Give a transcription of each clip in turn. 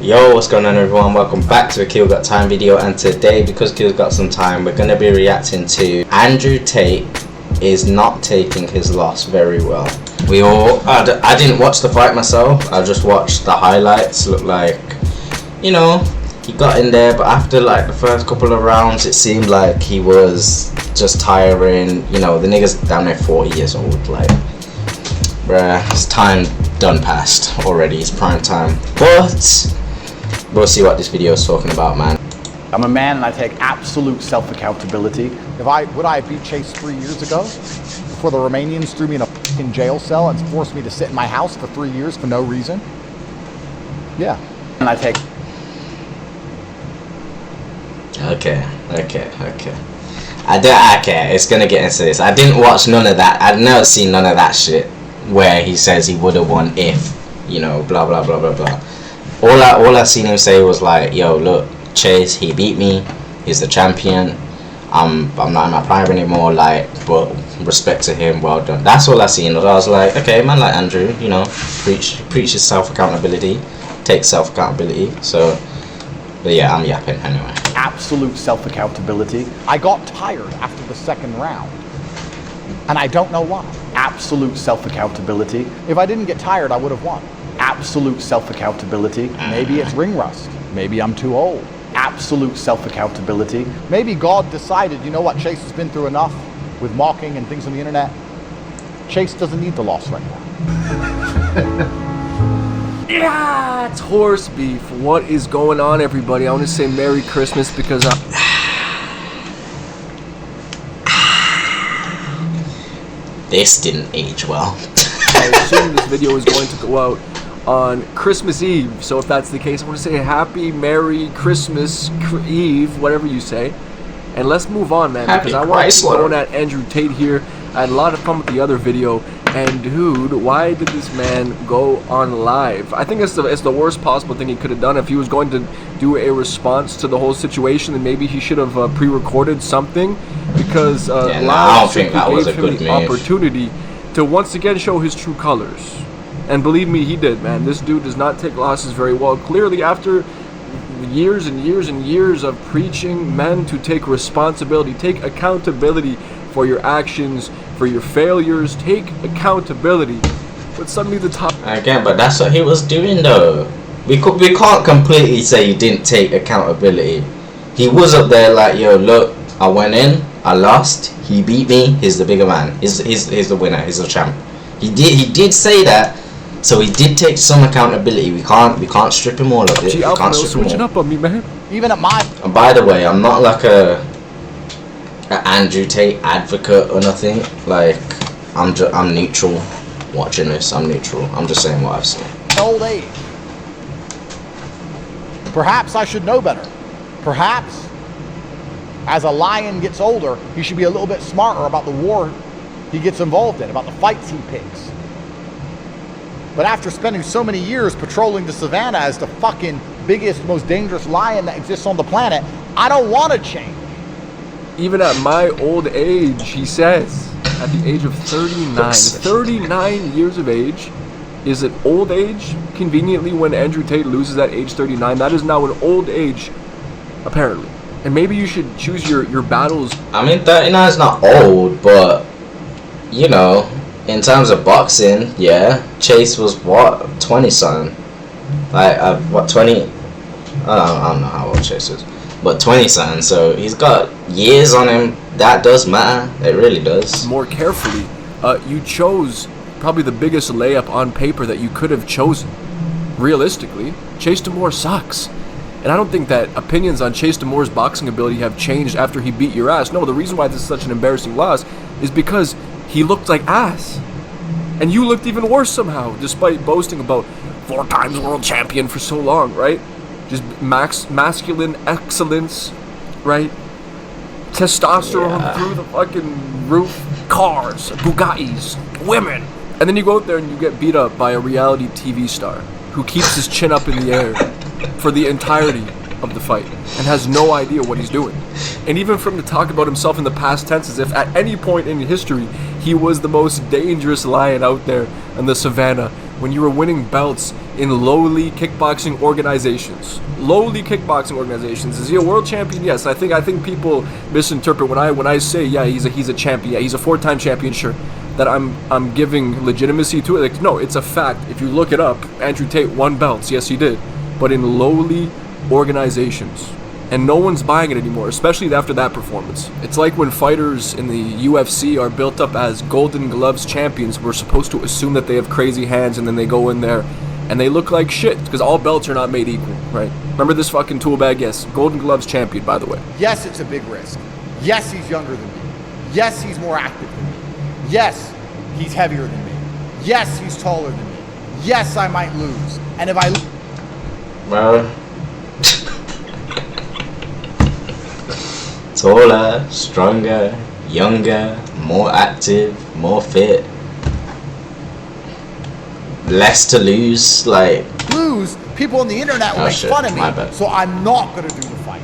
Yo, what's going on everyone? Welcome back to a Keelgottime video, and today, because Keel's got some time, we're going to be reacting to Andrew Tate is not taking his loss very well. I didn't watch the fight myself, I just watched the highlights. Looked like, you know, he got in there, but after like the first couple of rounds it seemed like he was just tiring. You know, the nigga's down there 40 years old, like, bruh, his time done past already, his prime time. But we'll see what this video is talking about, man. I'm a man and I take absolute self-accountability. Would I have beat Chase 3 years ago before the Romanians threw me in a fucking jail cell and forced me to sit in my house for 3 years for no reason? Yeah. And I take... Okay. It's gonna get into this. I didn't watch none of that. I've never seen none of that shit where he says he would have won if, you know, blah blah blah blah blah. All I seen him say was like, yo, look, Chase, he beat me, he's the champion, I'm not in my prime anymore, like, but respect to him, well done. That's all I seen. I was like, okay, man, like Andrew, you know, preaches self-accountability, takes self-accountability. So, but yeah, I'm yapping anyway. Absolute self-accountability. I got tired after the second round, and I don't know why. Absolute self-accountability. If I didn't get tired, I would have won. Absolute self-accountability. Maybe it's ring rust. Maybe I'm too old. Absolute self-accountability. Maybe God decided, you know what, Chase has been through enough with mocking and things on the internet. Chase doesn't need the loss right now. Yeah, it's horse beef. What is going on, everybody? I want to say Merry Christmas because this didn't age well. I assume this video is going to go out on Christmas Eve, so if that's the case, I want to say Happy Merry Christmas Eve, whatever you say, and let's move on, man, because I want to keep going at Andrew Tate here. I had a lot of fun with the other video, and dude, why did this man go on live? I think it's the worst possible thing he could have done. If he was going to do a response to the whole situation, then maybe he should have pre-recorded something, because I don't think that was a good move. Opportunity to once again show his true colors. And believe me, he did, man. This dude does not take losses very well. Clearly, after years and years and years of preaching men to take responsibility, take accountability for your actions, for your failures, take accountability. But suddenly the top... Again, but that's what he was doing, though. We can't completely say he didn't take accountability. He was up there like, yo, look, I went in, I lost, he beat me, he's the bigger man. He's the winner, he's the champ. He did say that. So he did take some accountability. We can't strip him all of it. We can't strip switching up on me, man. Even at my... And by the way, I'm not like a Andrew Tate advocate or nothing. Like, I'm neutral watching this. I'm neutral. I'm just saying what I've seen. Old age. Perhaps I should know better. Perhaps, as a lion gets older, he should be a little bit smarter about the war he gets involved in, about the fights he picks. But after spending so many years patrolling the savannah as the fucking biggest, most dangerous lion that exists on the planet, I don't want to change. Even at my old age, he says, at the age of 39, 39 years of age is an old age. Conveniently, when Andrew Tate loses at age 39, that is now an old age, apparently. And maybe you should choose your battles. I mean, 39 is not old, but, you know, in terms of boxing, yeah, Chase was what, 20 something, like what, 20? I don't know how old Chase is, but 20 something. So he's got years on him. That does matter. It really does. More carefully, you chose probably the biggest layup on paper that you could have chosen. Realistically, Chase D'Amore sucks. And I don't think that opinions on Chase D'Amore's boxing ability have changed after he beat your ass. No, the reason why this is such an embarrassing loss is because he looked like ass. And you looked even worse somehow, despite boasting about 4 times world champion for so long, right? Just masculine excellence, right? Testosterone through the fucking roof, cars, Bugattis, women. And then you go out there and you get beat up by a reality TV star who keeps his chin up in the air for the entirety of the fight and has no idea what he's doing. And even from the talk about himself in the past tense as if at any point in history he was the most dangerous lion out there in the savannah when you were winning belts in lowly kickboxing organizations. Lowly kickboxing organizations. Is he a world champion? Yes. I think people misinterpret when I say, yeah, he's a champion. Yeah, he's a 4-time champion. Sure, that I'm giving legitimacy to it. Like, no, it's a fact. If you look it up, Andrew Tate won belts. Yes, he did, but in lowly organizations. And no one's buying it anymore, especially after that performance. It's like when fighters in the UFC are built up as Golden Gloves champions. We're supposed to assume that they have crazy hands, and then they go in there and they look like shit, because all belts are not made equal, right? Remember this fucking tool bag? Yes, Golden Gloves champion, by the way. Yes, it's a big risk. Yes, he's younger than me. Yes, he's more active than me. Yes, he's heavier than me. Yes, he's taller than me. Yes, I might lose. And if I Well, taller, stronger, younger, more active, more fit, less to lose, like... lose, people on the internet will make shit, fun of my me, bad. so I'm not gonna do the fight.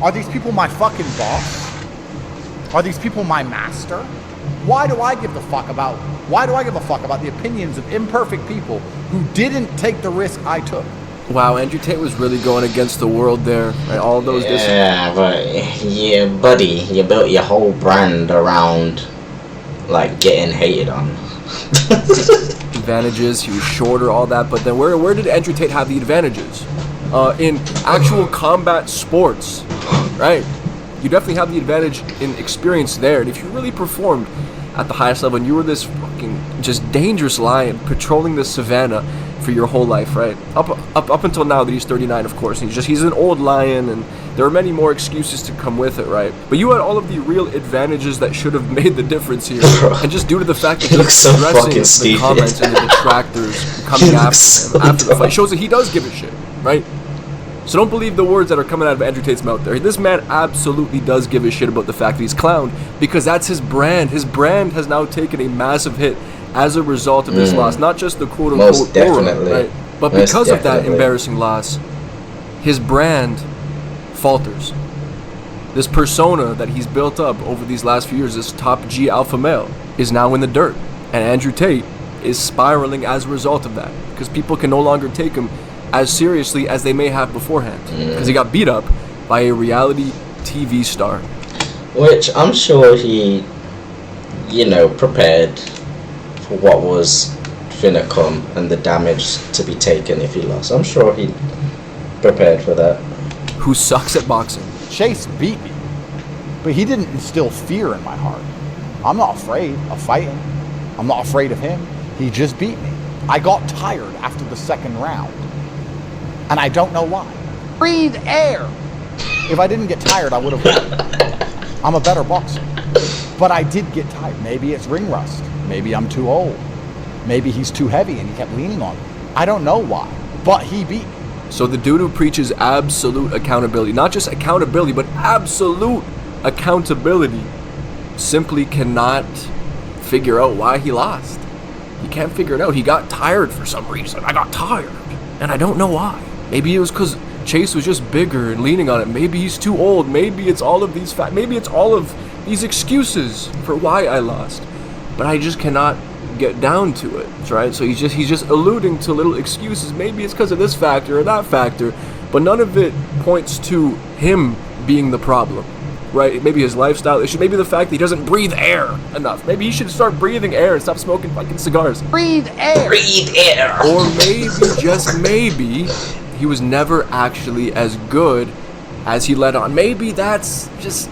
Are these people my fucking boss? Are these people my master? Why do I give a fuck about the opinions of imperfect people who didn't take the risk I took? Wow, Andrew Tate was really going against the world there, right? All those Yeah, but yeah, buddy, you built your whole brand around like getting hated on. advantages. He was shorter, all that. But then where did Andrew Tate have the advantages? In actual combat sports, right? You definitely have the advantage in experience there. And if you really performed at the highest level and you were this fucking just dangerous lion patrolling the savannah for your whole life, right? Up until now that he's 39, of course. And he's an old lion, and there are many more excuses to come with it, right? But you had all of the real advantages that should have made the difference here. And just due to the fact that he's so addressing the comments and the detractors coming after him after the fight shows that he does give a shit, right? So don't believe the words that are coming out of Andrew Tate's mouth there. This man absolutely does give a shit about the fact that he's clowned, because that's his brand. His brand has now taken a massive hit as a result of this loss. Not just the quote-unquote aura, right? But because of that embarrassing loss, his brand falters. This persona that he's built up over these last few years, this top G alpha male, is now in the dirt. And Andrew Tate is spiraling as a result of that, because people can no longer take him as seriously as they may have beforehand, because he got beat up by a reality TV star. Which I'm sure he, prepared for what was finna come and the damage to be taken if he lost. I'm sure he prepared for that. Who sucks at boxing. Chase beat me, but he didn't instill fear in my heart. I'm not afraid of fighting. I'm not afraid of him. He just beat me. I got tired after the second round, and I don't know why. Breathe air. If I didn't get tired, I would have won. I'm a better boxer, but I did get tired. Maybe it's ring rust. Maybe I'm too old. Maybe he's too heavy and he kept leaning on me. I don't know why, but he beat me. So the dude who preaches absolute accountability, not just accountability, but absolute accountability, simply cannot figure out why he lost. He can't figure it out. He got tired for some reason. I got tired, and I don't know why. Maybe it was because Chase was just bigger and leaning on it. Maybe he's too old. Maybe it's all of these maybe it's all of these excuses for why I lost. But I just cannot get down to it, right? So he's just alluding to little excuses. Maybe it's because of this factor or that factor, but none of it points to him being the problem, right? Maybe his lifestyle issue, maybe the fact that he doesn't breathe air enough. Maybe he should start breathing air and stop smoking fucking cigars. Breathe air. Breathe air. Or maybe, just maybe, he was never actually as good as he let on. Maybe that's just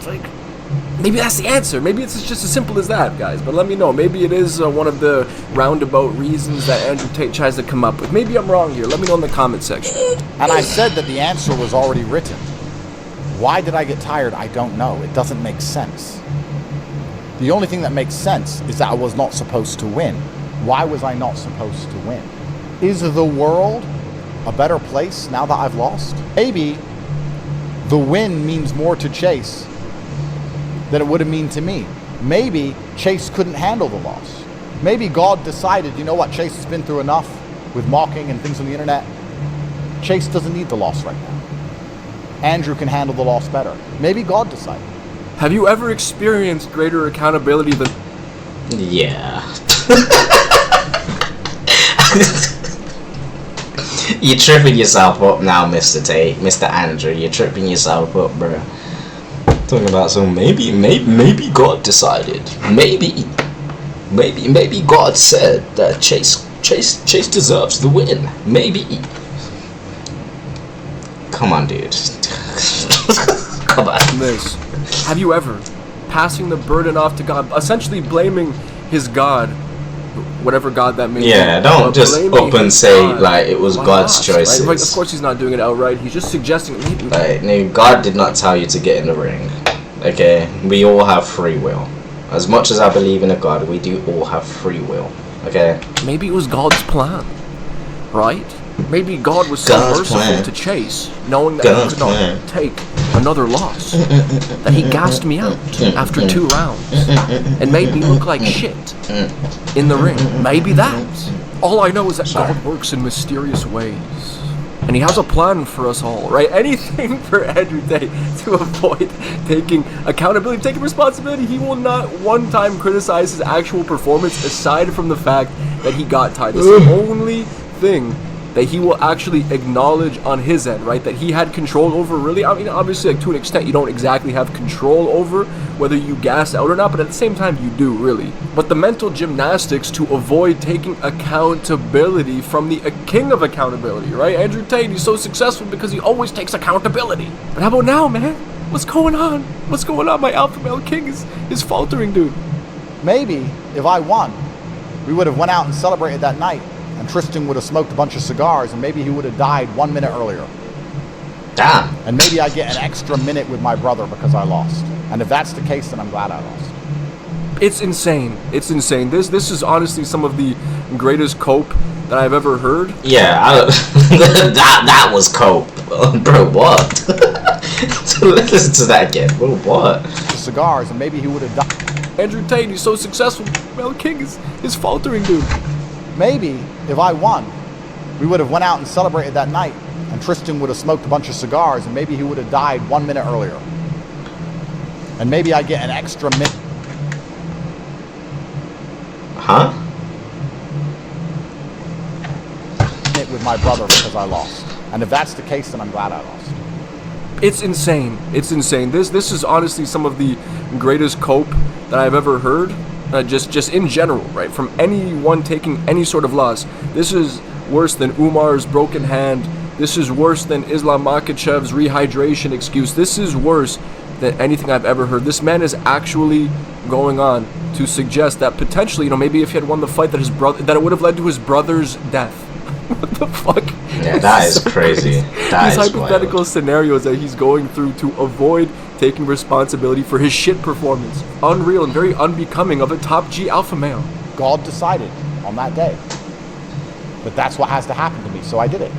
maybe that's the answer. Maybe it's just as simple as that, guys. But let me know. Maybe it is one of the roundabout reasons that Andrew Tate tries to come up with. Maybe I'm wrong here. Let me know in the comment section. And I said that the answer was already written. Why did I get tired? I don't know. It doesn't make sense. The only thing that makes sense is that I was not supposed to win. Why was I not supposed to win? Is the world a better place now that I've lost? Maybe the win means more to Chase than it would have mean to me. Maybe Chase couldn't handle the loss. Maybe God decided, you know what, Chase has been through enough with mocking and things on the internet. Chase doesn't need the loss right now. Andrew can handle the loss better. Maybe God decided. Have you ever experienced greater accountability than... Yeah. You're tripping yourself up now, Mr. Tate, Mr. Andrew. You're tripping yourself up, bro. Talking about some maybe God decided. Maybe God said that Chase deserves the win. Maybe. Come on, dude. Come on. This. Have you ever passing the burden off to God, essentially blaming his God, whatever God that may be? Yeah, don't just up and say God. like it was Why God's not, choices. right? Like, of course he's not doing it outright. He's just suggesting. Like, no, God did not tell you to get in the ring. Okay, we all have free will. As much as I believe in a God, we do all have free will. Okay. Maybe it was God's plan, right? Maybe God was so God's merciful plan. to Chase, knowing that God's he could not plan. take another loss, that he gassed me out after 2 rounds and made me look like shit in the ring. Maybe that. All I know is that God works in mysterious ways. And he has a plan for us all, right? Anything for Andrew Tate to avoid taking accountability, taking responsibility. He will not one time criticize his actual performance aside from the fact that he got tied. It's the only thing that he will actually acknowledge on his end, right? That he had control over, really. I mean, obviously, like, to an extent, you don't exactly have control over whether you gas out or not, but at the same time, you do, really. But the mental gymnastics to avoid taking accountability from the king of accountability, right? Andrew Tate, he's so successful because he always takes accountability. But how about now, man? What's going on? What's going on? My alpha male king is faltering, dude. Maybe if I won, we would have went out and celebrated that night, and Tristan would have smoked a bunch of cigars, and maybe he would have died 1 minute earlier. Damn. And maybe I get an extra minute with my brother because I lost. And if that's the case, then I'm glad I lost. It's insane. It's insane. This is honestly some of the greatest cope that I've ever heard. Yeah, that was cope. Bro, what? Listen to that again. Bro, what? The cigars, and maybe he would have died. Andrew Tate, he's so successful. Mel King is faltering, dude. Maybe if I won, we would have went out and celebrated that night, and Tristan would have smoked a bunch of cigars, and maybe he would have died 1 minute earlier. And maybe I get an extra minute. Huh? With my brother because I lost. And if that's the case, then I'm glad I lost. It's insane. It's insane. This is honestly some of the greatest cope that I've ever heard. Just in general, right? From anyone taking any sort of loss. This is worse than Umar's broken hand. This is worse than Islam Makhachev's rehydration excuse. This is worse than anything I've ever heard. This man is actually going on to suggest that potentially, maybe if he had won the fight, that it would have led to his brother's death. What the fuck? Yeah, that is so crazy. That These is hypothetical wild. scenarios that he's going through to avoid taking responsibility for his shit performance. Unreal and very unbecoming of a top G alpha male. God decided on that day that that's what has to happen to me, so I did it.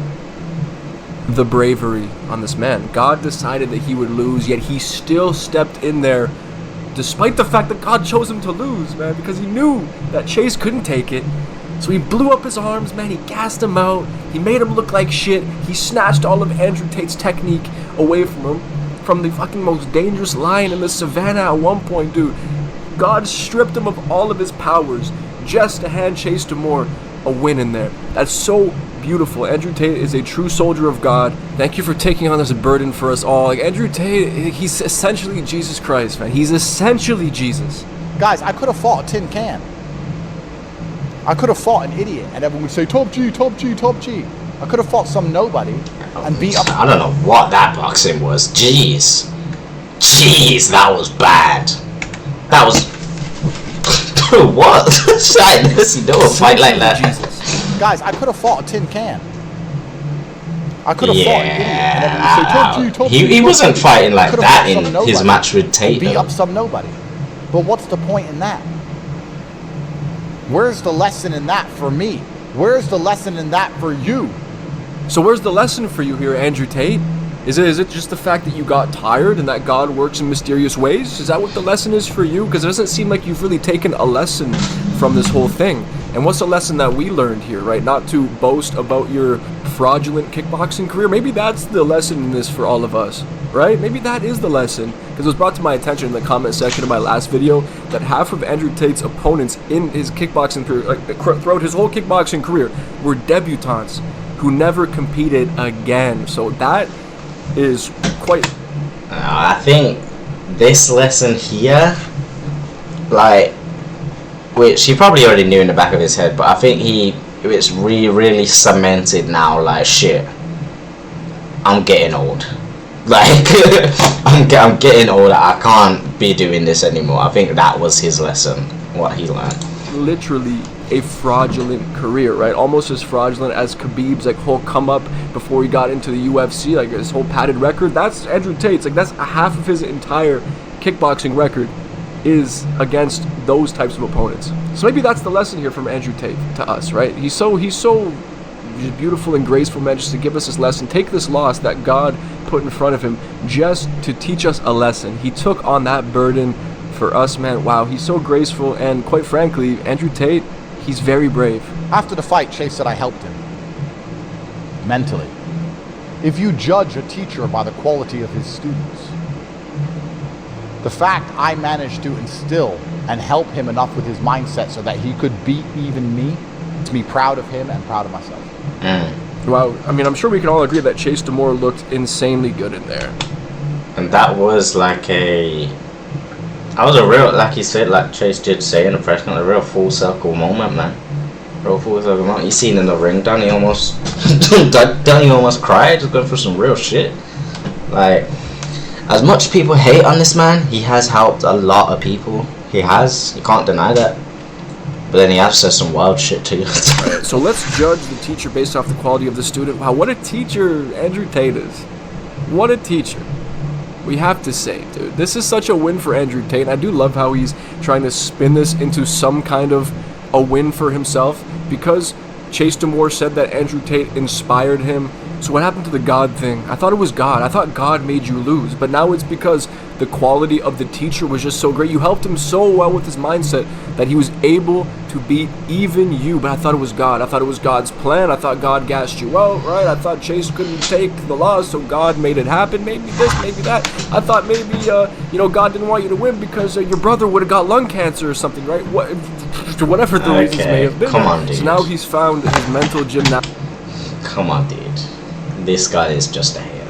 The bravery on this man. God decided that he would lose, yet he still stepped in there despite the fact that God chose him to lose, man, because he knew that Chase couldn't take it. So he blew up his arms, man. He gassed him out. He made him look like shit. He snatched all of Andrew Tate's technique away from him, from the fucking most dangerous lion in the savannah at one point, dude. God stripped him of all of his powers just to hand Chase Damore a win in there. That's so beautiful. Andrew Tate is a true soldier of God. Thank you for taking on this burden for us all. Like, Andrew Tate, he's essentially Jesus Christ, man. He's essentially Jesus. Guys, I could have fought a tin can. I could have fought an idiot, and everyone would say, top G, top G, top G. I could have fought some nobody and beat up. I don't know what that boxing was. Jeez, that was bad. That was. Bro, what? I never seen no one fight like that. Jesus. Guys, I could have fought a tin can. I could have fought an idiot, and everyone would say, top G, top G. He wasn't G. fighting like Could have that fought in some nobody his match with Tate. and beat Though. up some nobody. But what's the point in that? Where's the lesson in that for me? Where's the lesson in that for you? So where's the lesson for you here, Andrew Tate? Is it just the fact that you got tired and that God works in mysterious ways? Is that what the lesson is for you? Because it doesn't seem like you've really taken a lesson from this whole thing. And what's the lesson that we learned here, right? Not to boast about your fraudulent kickboxing career. Maybe that's the lesson in this for all of us, right? Maybe that is the lesson. Because it was brought to my attention in the comment section of my last video that half of Andrew Tate's opponents in his kickboxing career, like throughout his whole kickboxing career, were debutantes who never competed again. So that is quite... I think this lesson here, like, which he probably already knew in the back of his head, but I think it's really cemented now, like, shit, I'm getting old. Like, I'm getting older, I can't be doing this anymore. I think that was his lesson, what he learned. Literally a fraudulent career, right? Almost as fraudulent as Khabib's like whole come up before he got into the UFC, like his whole padded record. That's Andrew Tate's, like that's half of his entire kickboxing record is against those types of opponents. So maybe that's the lesson here from Andrew Tate to us, right? He's so beautiful and graceful, man, just to give us this lesson. Take this loss that God put in front of him just to teach us a lesson. He took on that burden for us, man. Wow, he's so graceful, and quite frankly, Andrew Tate, he's very brave. After the fight, Chase said I helped him. Mentally. If you judge a teacher by the quality of his students, the fact I managed to instill and help him enough with his mindset so that he could beat even me, to be proud of him and proud of myself. Wow, I mean, I'm sure we can all agree that Chase Damore looked insanely good in there. And that was like a real, like he said, like Chase did say in the press conference, a real full circle moment, man. Real full circle moment. You seen in the ring, Danny almost cried, just going for some real shit. Like, as much people hate on this man, he has helped a lot of people. He has, you can't deny that. But then he has said some wild shit too. So let's judge the teacher based off the quality of the student. Wow, what a teacher Andrew Tate is. What a teacher. We have to say, dude, this is such a win for Andrew Tate. I do love how he's trying to spin this into some kind of a win for himself, because Chase Damore said that Andrew Tate inspired him. So what happened to the God thing? I thought it was God. I thought God made you lose. But now it's because the quality of the teacher was just so great. You helped him so well with his mindset that he was able to beat even you. But I thought it was God. I thought it was God's plan. I thought God gassed you out, right? I thought Chase couldn't take the loss, so God made it happen. Maybe this, maybe that. I thought maybe, God didn't want you to win because your brother would have got lung cancer or something, right? Whatever the reasons may have been. Come on, dude. So now he's found his mental gymnastics. Come on, dude. This guy is just a hater.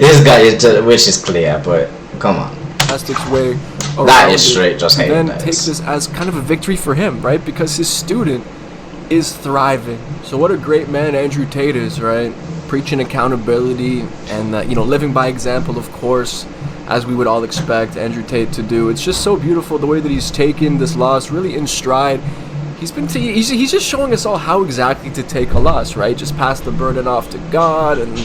This guy is just, which is clear, but come on. Way that is straight just hating. Then take this as kind of a victory for him, right? Because his student is thriving. So what a great man Andrew Tate is, right? Preaching accountability and living by example, of course, as we would all expect Andrew Tate to do. It's just so beautiful the way that he's taken this loss really in stride. He's just showing us all how exactly to take a loss, right? Just pass the burden off to God and,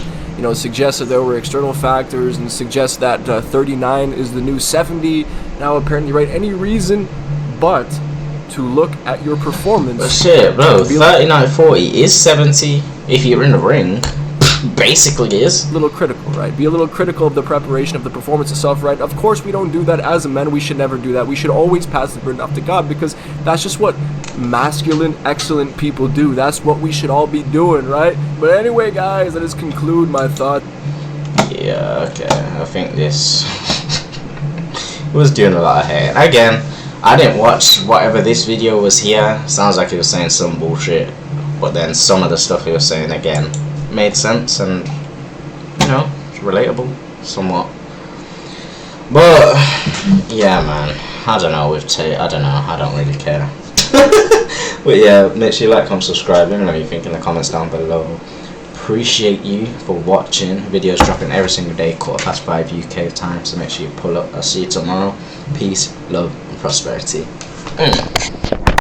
suggest that there were external factors and suggest that 39 is the new 70 now apparently, right? Any reason but to look at your performance. But shit, bro, 39-40 is 70 if you're in the ring. Basically is. A little critical, right? Be a little critical of the preparation of the performance itself, right? Of course we don't do that as a man. We should never do that. We should always pass the burden off to God, because that's just what masculine, excellent people do. That's what we should all be doing, right? But anyway, guys, let us conclude my thought. Yeah, okay. I think this was doing a lot of hate. Again, I didn't watch whatever this video was here. Sounds like he was saying some bullshit. But then some of the stuff he was saying, again, made sense and, it's relatable somewhat. But, yeah, man. I don't know with Tate. I don't know. I don't really care. But yeah, make sure you like, comment, subscribe. Let me know what you think in the comments down below. Appreciate you for watching. Videos dropping every single day, 5:15 UK time. So make sure you pull up. I'll see you tomorrow. Peace, love, and prosperity.